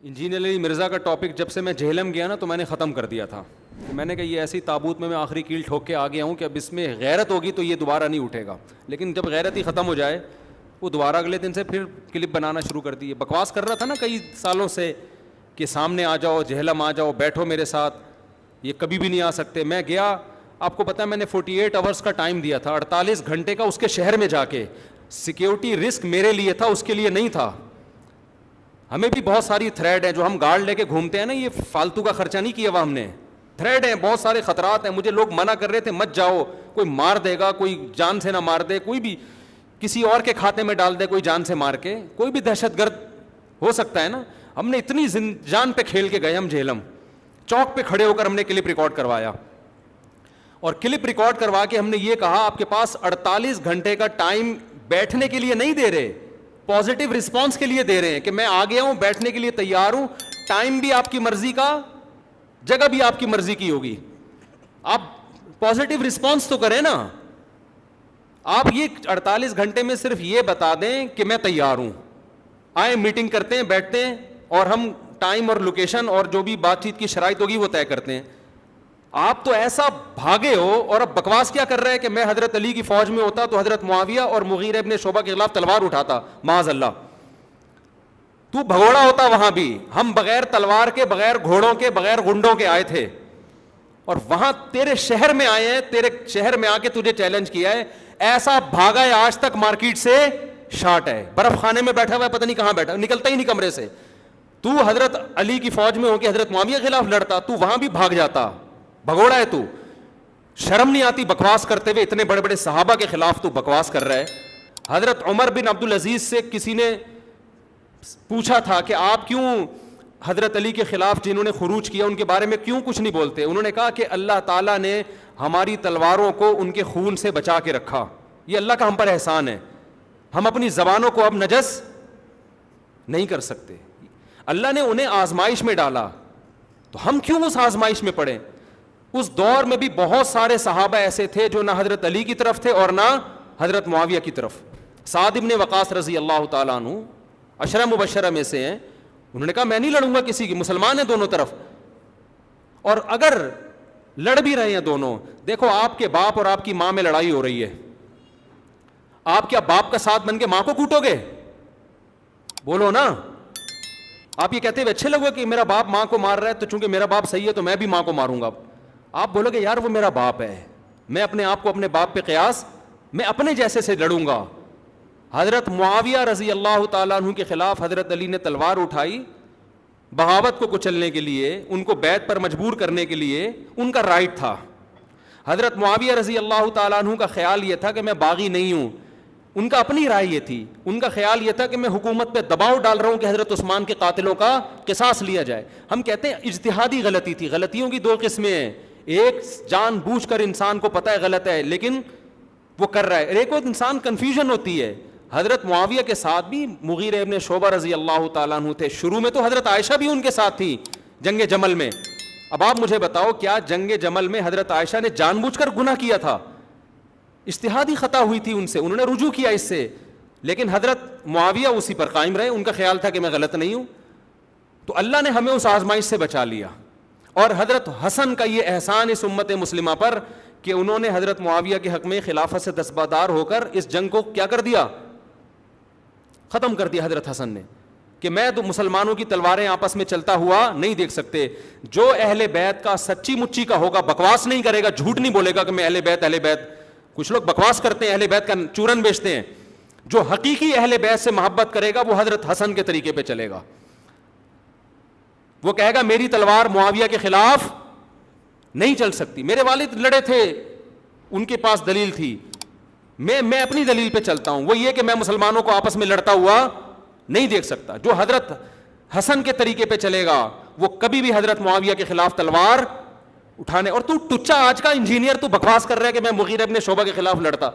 Engineer علی مرزا کا topic جب سے میں جہلم گیا نا تو میں نے ختم کر دیا تھا. میں نے کہا یہ ایسی تابوت میں آخری کیل ٹھوک کے آ گیا ہوں کہ اب اس میں غیرت ہوگی تو یہ دوبارہ نہیں اٹھے گا. لیکن جب غیرت ہی ختم ہو جائے وہ دوبارہ اگلے دن سے پھر کلپ بنانا شروع کر دی. بکواس کر رہا تھا نا کئی سالوں سے کہ سامنے آ جاؤ, جہلم آ جاؤ, بیٹھو میرے ساتھ, یہ کبھی بھی نہیں آ سکتے. میں گیا, آپ کو پتا ہے میں نے 48 آورس کا ٹائم دیا تھا, 48 گھنٹے کا اس کے شہر میں جا کے. سیکیورٹی رسک میرے لیے تھا, اس کے لیے نہیں تھا. ہمیں بھی بہت ساری تھریڈ ہیں جو ہم گارڈ لے کے گھومتے ہیں نا, یہ فالتو کا خرچہ نہیں کیا ہوا ہم نے. تھریڈ ہیں, بہت سارے خطرات ہیں. مجھے لوگ منع کر رہے تھے مت جاؤ, کوئی مار دے گا, کوئی جان سے نہ مار دے, کوئی بھی کسی اور کے کھاتے میں ڈال دے, کوئی جان سے مار کے, کوئی بھی دہشت گرد ہو سکتا ہے نا. ہم نے اتنی جان پہ کھیل کے گئے. ہم جہلم چوک پہ کھڑے ہو کر ہم نے کلپ ریکارڈ کروایا, اور کلپ ریکارڈ کروا کے ہم نے یہ کہا آپ کے پاس 48 گھنٹے کا ٹائم بیٹھنے کے لیے نہیں دے رہے, پازیٹیو رسپانس کے لیے دے رہے ہیں کہ میں آ گیا ہوں, بیٹھنے کے لیے تیار ہوں, ٹائم بھی آپ کی مرضی کا, جگہ بھی آپ کی مرضی کی ہوگی. آپ پازیٹیو رسپانس تو کریں نا. آپ یہ 48 گھنٹے میں صرف یہ بتا دیں کہ میں تیار ہوں, آئیں میٹنگ کرتے ہیں, بیٹھتے ہیں, اور ہم ٹائم اور لوکیشن اور جو بھی بات چیت کی شرائط ہوگی وہ طے کرتے ہیں. آپ تو ایسا بھاگے ہو, اور اب بکواس کیا کر رہے ہیں کہ میں حضرت علی کی فوج میں ہوتا تو حضرت معاویہ اور مغیرہ ابن شعبہ کے خلاف تلوار اٹھاتا. معاذ اللہ, تو بھگوڑا ہوتا وہاں بھی. ہم بغیر تلوار کے, بغیر گھوڑوں کے, بغیر گنڈوں کے آئے تھے, اور وہاں تیرے شہر میں آئے ہیں, تیرے شہر میں آ کے تجھے چیلنج کیا ہے. ایسا بھاگا ہے آج تک مارکیٹ سے شارٹ ہے, برف خانے میں بیٹھا ہوا ہے, پتہ نہیں کہاں بیٹھا, نکلتا ہی نہیں کمرے سے. تو حضرت علی کی فوج میں ہو کے حضرت معاویہ کے خلاف لڑتا, تو وہاں بھی بھاگ جاتا. بھگوڑا ہے تو, شرم نہیں آتی بکواس کرتے ہوئے؟ اتنے بڑے بڑے صحابہ کے خلاف تو بکواس کر رہا ہے. حضرت عمر بن عبدالعزیز سے کسی نے پوچھا تھا کہ آپ کیوں حضرت علی کے خلاف جنہوں نے خروج کیا ان کے بارے میں کیوں کچھ نہیں بولتے؟ انہوں نے کہا کہ اللہ تعالیٰ نے ہماری تلواروں کو ان کے خون سے بچا کے رکھا, یہ اللہ کا ہم پر احسان ہے. ہم اپنی زبانوں کو اب نجس نہیں کر سکتے. اللہ نے انہیں آزمائش میں ڈالا, تو ہم کیوں اس آزمائش میں پڑے؟ اس دور میں بھی بہت سارے صحابہ ایسے تھے جو نہ حضرت علی کی طرف تھے اور نہ حضرت معاویہ کی طرف. سعد ابن وقاص رضی اللہ تعالیٰ عنہ عشرہ مبشرہ میں سے ہیں. انہوں نے کہا میں نہیں لڑوں گا کسی کی, مسلمان ہیں دونوں طرف, اور اگر لڑ بھی رہے ہیں دونوں, دیکھو آپ کے باپ اور آپ کی ماں میں لڑائی ہو رہی ہے, آپ کیا باپ کا ساتھ بن کے ماں کو کوٹو گے؟ بولو نا. آپ یہ کہتے ہوئے اچھے لگو کہ میرا باپ ماں کو مار رہا ہے تو چونکہ میرا باپ صحیح ہے تو میں بھی ماں کو ماروں گا. آپ بولو گے یار وہ میرا باپ ہے, میں اپنے آپ کو اپنے باپ پہ قیاس, میں اپنے جیسے سے لڑوں گا. حضرت معاویہ رضی اللہ تعالیٰ عنہ کے خلاف حضرت علی نے تلوار اٹھائی, بغاوت کو کچلنے کے لیے, ان کو بیعت پر مجبور کرنے کے لیے, ان کا رائٹ تھا. حضرت معاویہ رضی اللہ تعالیٰ عنہ کا خیال یہ تھا کہ میں باغی نہیں ہوں, ان کا اپنی رائے یہ تھی. ان کا خیال یہ تھا کہ میں حکومت پہ دباؤ ڈال رہا ہوں کہ حضرت عثمان کے قاتلوں کا قصاص لیا جائے. ہم کہتے ہیں اجتہادی غلطی تھی. غلطیوں کی دو قسمیں ہیں, ایک جان بوجھ کر انسان کو پتہ ہے غلط ہے لیکن وہ کر رہا ہے, ایک اور انسان کنفیوژن ہوتی ہے. حضرت معاویہ کے ساتھ بھی مغیرہ ابن شعبہ رضی اللہ تعالیٰ عنہ تھے. شروع میں تو حضرت عائشہ بھی ان کے ساتھ تھی جنگ جمل میں. اب آپ مجھے بتاؤ کیا جنگ جمل میں حضرت عائشہ نے جان بوجھ کر گناہ کیا تھا؟ اجتہادی خطا ہوئی تھی ان سے, انہوں نے رجوع کیا اس سے, لیکن حضرت معاویہ اسی پر قائم رہے. ان کا خیال تھا کہ میں غلط نہیں ہوں. تو اللہ نے ہمیں اس آزمائش سے بچا لیا. اور حضرت حسن کا یہ احسان اس امت مسلمہ پر کہ انہوں نے حضرت معاویہ کے حق میں خلافت سے دستبردار ہو کر اس جنگ کو کیا کر دیا, ختم کر دیا. حضرت حسن نے کہ میں تو مسلمانوں کی تلواریں آپس میں چلتا ہوا نہیں دیکھ سکتے. جو اہل بیت کا سچی مچی کا ہوگا, بکواس نہیں کرے گا, جھوٹ نہیں بولے گا کہ میں اہل بیت اہل بیت. کچھ لوگ بکواس کرتے ہیں, اہل بیت کا چورن بیچتے ہیں. جو حقیقی اہل بیت سے محبت کرے گا وہ حضرت حسن کے طریقے پہ چلے گا. وہ کہے گا میری تلوار معاویہ کے خلاف نہیں چل سکتی, میرے والد لڑے تھے, ان کے پاس دلیل تھی, میں اپنی دلیل پہ چلتا ہوں. وہ یہ کہ میں مسلمانوں کو آپس میں لڑتا ہوا نہیں دیکھ سکتا. جو حضرت حسن کے طریقے پہ چلے گا وہ کبھی بھی حضرت معاویہ کے خلاف تلوار اٹھانے. اور تو ٹچا آج کا انجینئر تو بکواس کر رہا ہے کہ میں مغیرہ ابن شعبہ کے خلاف لڑتا.